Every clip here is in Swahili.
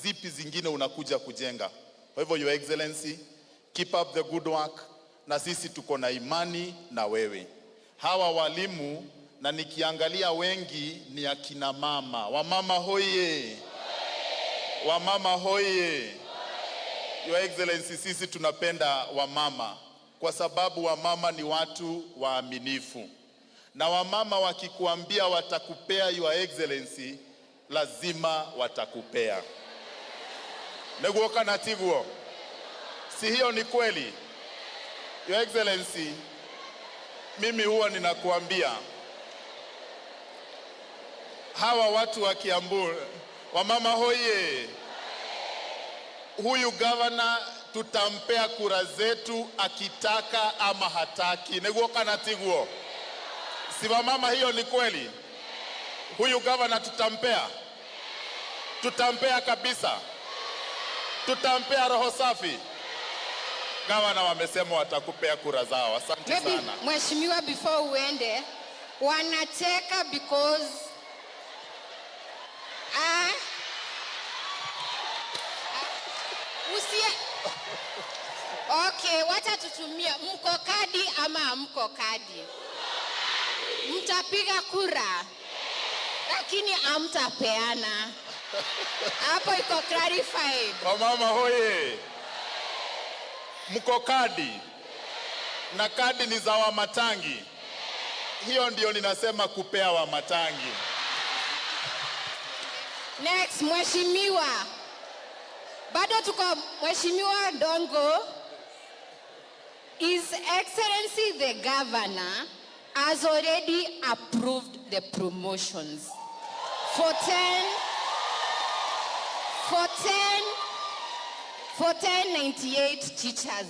zipi zingine unakuja kujenga. Kwa hivyo Your Excellency, keep up the good work, na sisi tuko na imani na wewe. Hawa walimu na nikiangalia wengi ni akina mama. Wamama hoye! Wamama hoye! Your Excellency, sisi tunapenda wamama kwa sababu wamama ni watu waaminifu. Na wamama wakikuambia watakupea, Your Excellency, lazima watakupea. Neguoka natiguo. Si hiyo ni kweli? Your Excellency, mimi huwa ninakuambia hawa watu wa Kiambu, wamama hoye, huyu governor tutampea kura zetu akitaka ama hataki. Neguoka natiguo. Si wamama, hiyo ni kweli? Huyu governor tutampea kabisa. Tutampea roho safi. Governor wamesema watakupea kura zao. Asante sana. Mheshimiwa, before uende, wanacheka because okay, wacha tutumie mko kadi ama mko kadi. Mtapiga kura lakini amtapeana. Hapo iko clarified. Wamama hoye, mko kadi na kadi ni za Wamatangi. Hiyo ndio ninasema kupea Wamatangi. Next, Mheshimiwa. Bado tuko Mheshimiwa Dongo. His Excellency the Governor has already approved the promotions for 1098 teachers.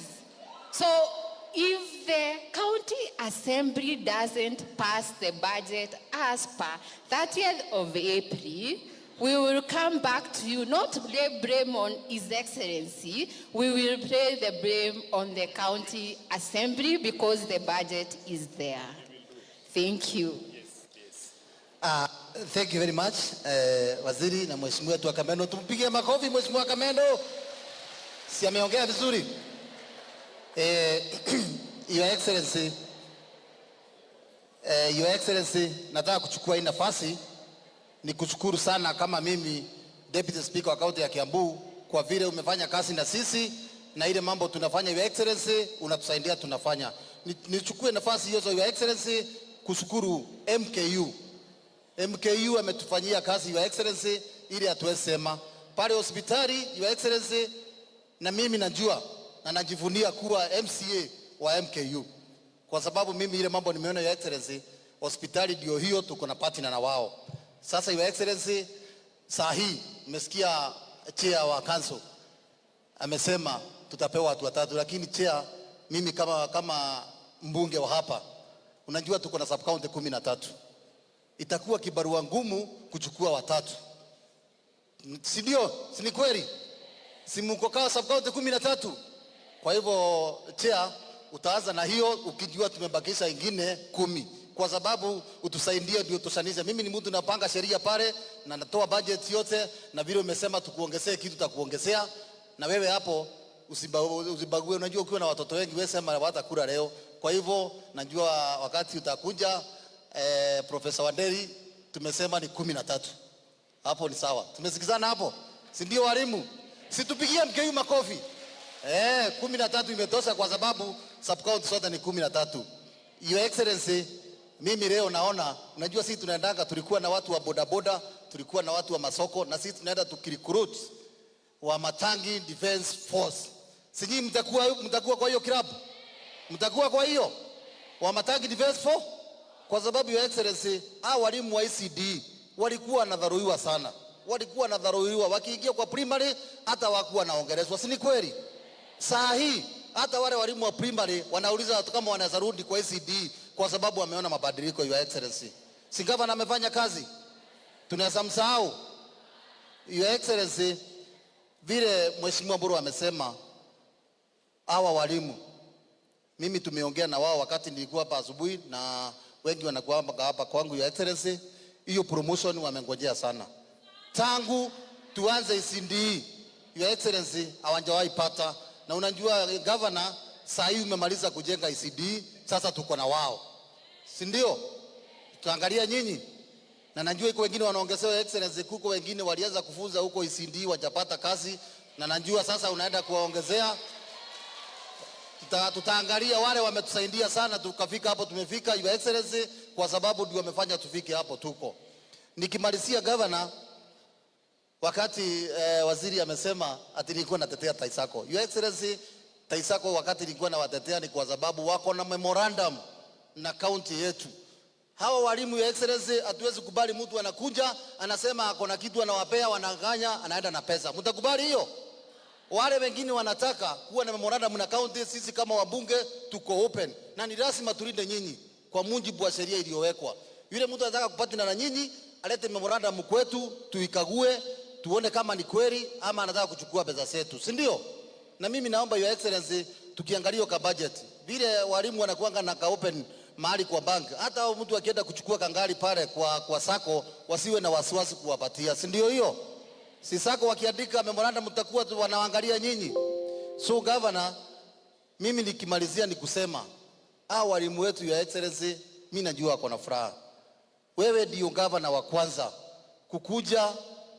So if the county assembly doesn't pass the budget as per 30th of April, we will come back to you, not to lay blame on His Excellency. We will place the blame on the county assembly because the budget is there. Thank you. Thank you very much, Waziri na Mheshimiwa wetu wa Kameno. Tumpigie makofi Mheshimiwa Kameno. Si ameongea vizuri? Your Excellency, nataka kuchukua hii nafasi ni kushukuru sana kama mimi Deputy Speaker wa kaunti ya Kiambu kwa vile umefanya kazi na sisi na ile mambo tunafanya. Your Excellency, unatusaidia tunafanya. Nichukue nafasi hiyo Your Excellency kushukuru MKU ametufanyia kazi Your Excellency ili atuweze sema pale hospitali. Your Excellency, na mimi najua na najivunia kuwa MCA wa MKU kwa sababu mimi ile mambo nimeona Your Excellency, hospitali ndio hiyo tuko na partner na wao. Sasa Your Excellency, saa hii umesikia chair wa council amesema tutapewa watu watatu, lakini chair, mimi kama mbunge wa hapa, unajua tuko na sub county 13. Itakuwa kibarua ngumu kuchukua watatu. Si ndio? Si ni kweli? Si mko kwa sub county 13. Kwa hivyo chair, utaanza na hiyo ukijua tumebakisha ingine 10. Kwa sababu utusaidie ndio tusanize. Mimi ni mtu napanga sheria pale na natoa budget yote, na vile umesema tukuongezee kitu tutakuongezea. Na wewe hapo usibague, unajua ukiwa na watoto wengi wewe sema watakula leo. Kwa hivyo najua wakati utakuja Profesa Wanderi tumesema ni 13. Hapo ni sawa. Tumesikizana hapo? Si ndio walimu? Situpigie MKU makofi. 13 imetosha kwa sababu sub county zote ni 13. Your Excellency, mimi leo naona, unajua sisi tunaendanga, tulikuwa na watu wa bodaboda, tulikuwa na watu wa masoko, na sisi tunaenda tukirecruit wa Matangi Defense Force. Sijui mtakuwa kwa hiyo club? Mtakuwa kwa hiyo wa Matangi Defense Force? Kwa sababu Your Excellency, walimu wa ECD walikuwa wanadharauliwa sana. Walikuwa wanadharauliwa wakiingia kwa primary, hata hawakuwa naongelezwa. Si ni kweli? Saa hii hata wale walimu wa primary wanauliza watu kama wanaweza rudi kwa ECD kwa sababu wameona mabadiliko. Your Excellency, si gavana amefanya kazi? Tunaweza msahau? Your Excellency, vile Mheshimiwa Mburu amesema hawa walimu, mimi tumeongea na wao wakati nilikuwa hapa asubuhi, na wengi wanakuwa hapa kwangu. Your Excellency, hiyo promotion wamengojea sana. Tangu tuanze ECD. Your Excellency hawajawahi pata, na unajua governor saa hii umemaliza kujenga ECD, sasa tuko na wao, si ndio? Tuangalia nyinyi, na najua iko wengine wanaongezewa Excellency, kuko wengine walianza kufunza huko ECD wajapata kazi, na najua sasa unaenda kuwaongezea. Tutaangalia wale wametusaidia sana tukafika hapo tumefika, Your Excellency, kwa sababu ndio wamefanya tufike hapo tuko. Nikimalizia governor, wakati waziri amesema ati nilikuwa natetea TAISACO. Your Excellency, TAISACO wakati nilikuwa nawatetea ni kwa sababu wako na memorandum na county yetu. Hawa walimu, Your Excellency, hatuwezi kubali mtu anakuja anasema ako na kitu anawapea, wanaganya, anaenda na pesa. Mtakubali hiyo? Wale wengine wanataka kuwa na memorandum na county, sisi kama wabunge tuko open. Na ni lazima tulinde nyinyi kwa mujibu wa sheria iliyowekwa. Yule mtu anataka kupata na nyinyi, alete memorandum kwetu, tuikague, tuone kama ni kweli ama anataka kuchukua pesa zetu, si ndio? Na mimi naomba Your Excellency, tukiangalia kwa budget, vile walimu wanakuanga na ka open mahali kwa bank, hata mtu akienda kuchukua kangari pale kwa sako, wasiwe na wasiwasi kuwapatia, si ndio hiyo? Si sako wakiandika memorandum mtakuwa wanaangalia nyinyi. So governor, mimi nikimalizia ni kusema walimu wetu, Your Excellency, mimi najua wako na furaha. Wewe ndio governor wa kwanza kukuja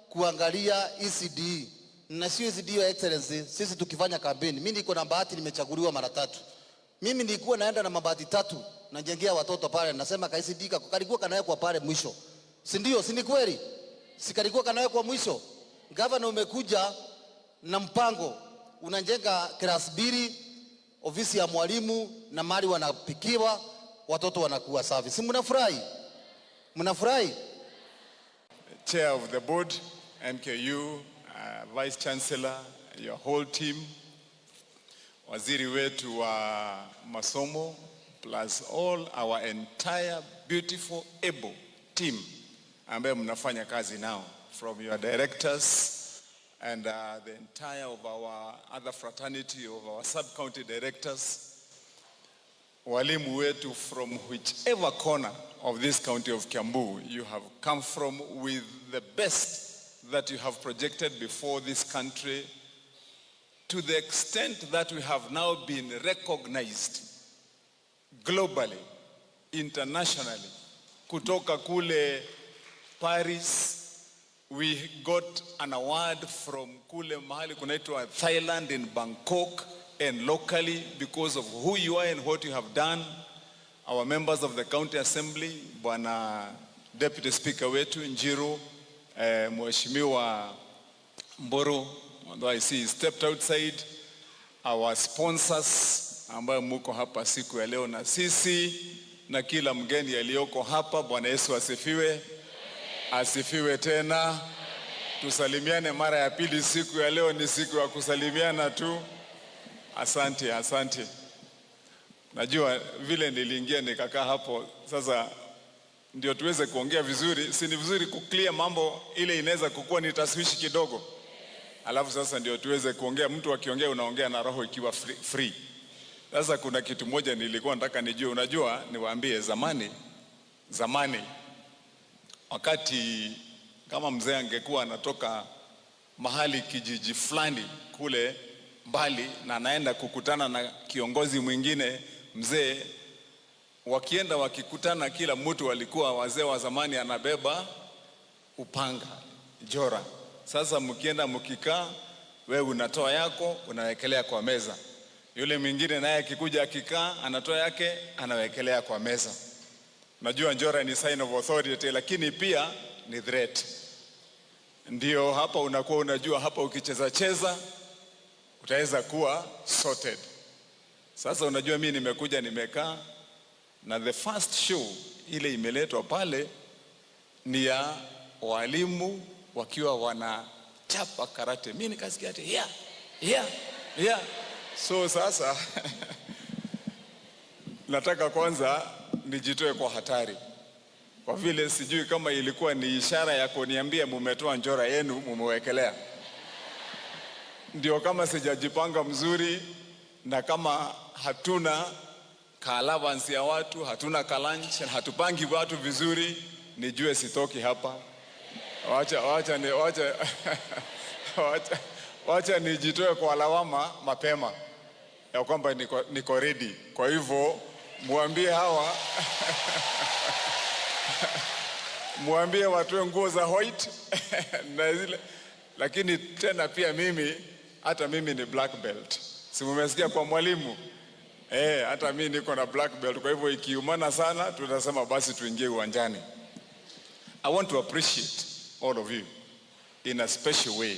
kuangalia ECD. Na sio ECD, Your Excellency, sisi tukifanya kampeni, mimi niko na bahati nimechaguliwa mara 3. Mimi nilikuwa naenda na mabati 3 najengea watoto pale, nasema ka ECD kalikuwa kanawekwa pale mwisho. Si ndio? Si ni kweli? Si kalikuwa kanawekwa mwisho. Governor umekuja na mpango, unajenga class 2, ofisi ya mwalimu na mali wanapikiwa, watoto wanakuwa safi. Si mnafurahi? Mnafurahi? Chair of the board, MKU, Vice Chancellor, your whole team, waziri wetu wa masomo, plus all our entire beautiful able team ambaye mnafanya kazi nao, from your directors and the entire of our other fraternity of our sub-county directors, walimu wetu from whichever corner of this county of Kiambu you have come from, with the best that you have projected before this country, to the extent that we have now been recognized globally, internationally. Kutoka kule Paris, we got an award from kule mahali kunaitwa Thailand in Bangkok, and locally because of who you are and what you have done. Our members of the county assembly, Bwana Deputy Speaker wetu Njiru, Mheshimiwa Mboro, although I see he stepped outside, our sponsors ambayo muko hapa siku ya leo na sisi, na kila mgeni aliyoko hapa, Bwana Yesu asifiwe. Asifiwe tena. Tusalimiane mara ya pili siku ya leo, ni siku ya kusalimiana tu. Asante, asante. Najua vile niliingia nikakaa hapo, sasa ndio tuweze kuongea vizuri. Si ni vizuri kuclear mambo ile inaweza kukua ni taswishi kidogo. Alafu sasa ndio tuweze kuongea, mtu akiongea unaongea na roho ikiwa free. Sasa kuna kitu moja nilikuwa nataka nijue, unajua niwaambie zamani wakati kama mzee angekuwa anatoka mahali kijiji fulani kule mbali na anaenda kukutana na kiongozi mwingine mzee, wakienda wakikutana, kila mtu walikuwa wazee wa zamani anabeba upanga, jora. Sasa mkienda mkikaa, wewe unatoa yako unawekelea kwa meza, yule mwingine naye akikuja akikaa anatoa yake anawekelea kwa meza. Najua njora ni sign of authority, lakini pia ni threat. Ndio hapa unakuwa unajua hapa ukicheza utaweza kuwa sorted. Sasa unajua mimi nimekuja nimekaa, na the first show ile imeletwa pale ni ya walimu wakiwa wanachapa karate. Mimi nikasikia ati yeah. So sasa nataka kwanza nijitoe kwa hatari, kwa vile sijui kama ilikuwa ni ishara ya kuniambia mumetoa njora yenu mumewekelea. Ndio kama sijajipanga mzuri, na kama hatuna allowance ya watu, hatuna lunch, hatupangi watu vizuri, nijue sitoki hapa. wacha nijitoe kwa lawama mapema ya kwamba niko ready. Kwa hivyo muambie hawa muambie watoe nguo za white na zile, lakini tena pia hata mimi ni black belt. Si mmesikia kwa mwalimu? Hata mimi niko na black belt. Kwa hivyo ikiumana sana tutasema basi tuingie uwanjani. I want to appreciate all of you in a special way,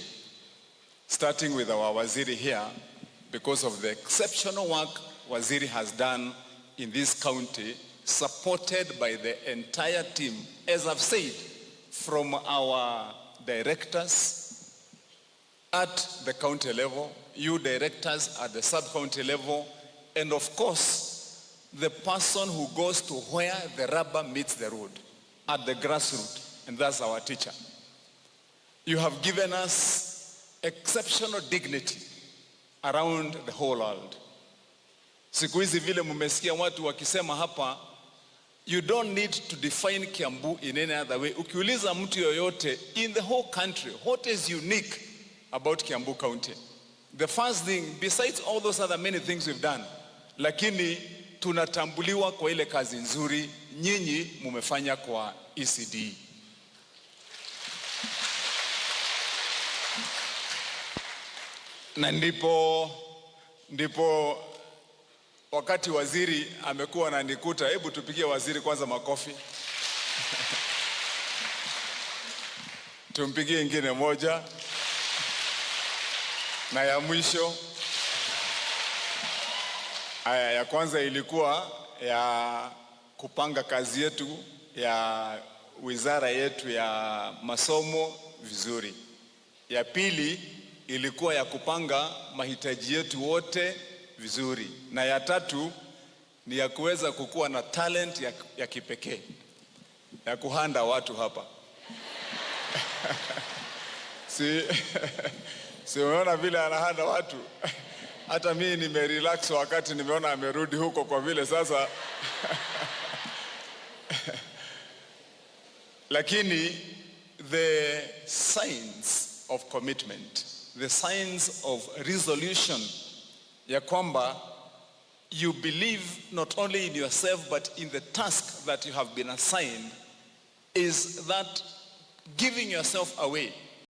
starting with our Waziri here, because of the exceptional work Waziri has done in this county, supported by the entire team, as I've said, from our directors at the county level, you directors at the sub-county level, and of course, the person who goes to where the rubber meets the road, at the grassroots, and that's our teacher. You have given us exceptional dignity around the whole world. Siku hizi vile mmesikia watu wakisema hapa, you don't need to define Kiambu in any other way. Ukiuliza mtu yoyote in the whole country, what is unique about Kiambu County? The first thing, besides all those other many things we've done, lakini tunatambuliwa kwa ile kazi nzuri nyinyi mumefanya kwa ECD. Na ndipo wakati waziri amekuwa ananikuta, hebu tupigie waziri kwanza makofi. Tumpigie ingine moja. Na ya mwisho, ya kwanza ilikuwa ya kupanga kazi yetu ya wizara yetu ya masomo vizuri. Ya pili ilikuwa ya kupanga mahitaji yetu wote vizuri. Na ya tatu ni ya kuweza kukuwa na talent ya kipekee ya kuhanda watu hapa. Si umeona vile anahanda watu? Hata mimi nimerelax wakati nimeona amerudi huko, kwa vile sasa lakini the signs of commitment, the signs of resolution, ya kwamba you believe not only in yourself but in the task that you have been assigned, is that giving yourself away